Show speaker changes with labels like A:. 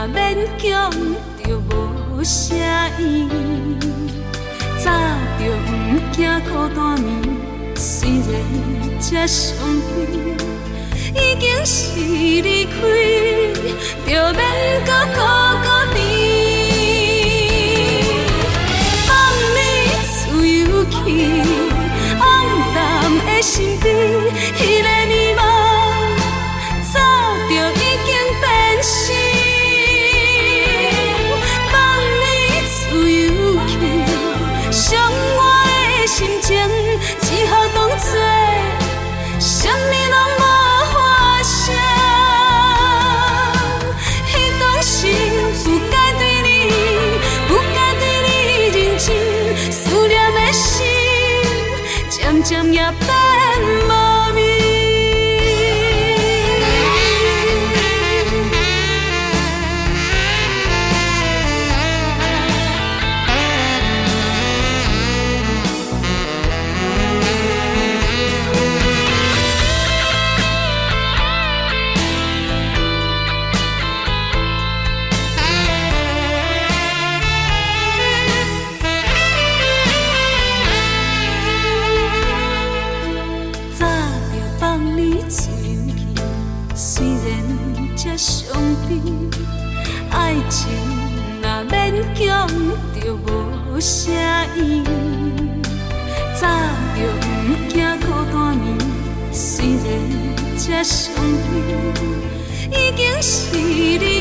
A: 若勉强就无啥意义。早就不惊孤单眠，虽然这伤悲，已经是离开，就免搁孤孤甜。放你自由去，暗淡的心底，迄个美梦早就已经变心。放你自由去，伤我的心情，只好当作什么拢无发生。彼当时不该对你，不该对你认真，思念的心渐渐也变无味。爱情若勉强就无啥意义，早就不惊孤单眠。虽然这伤悲已经是你。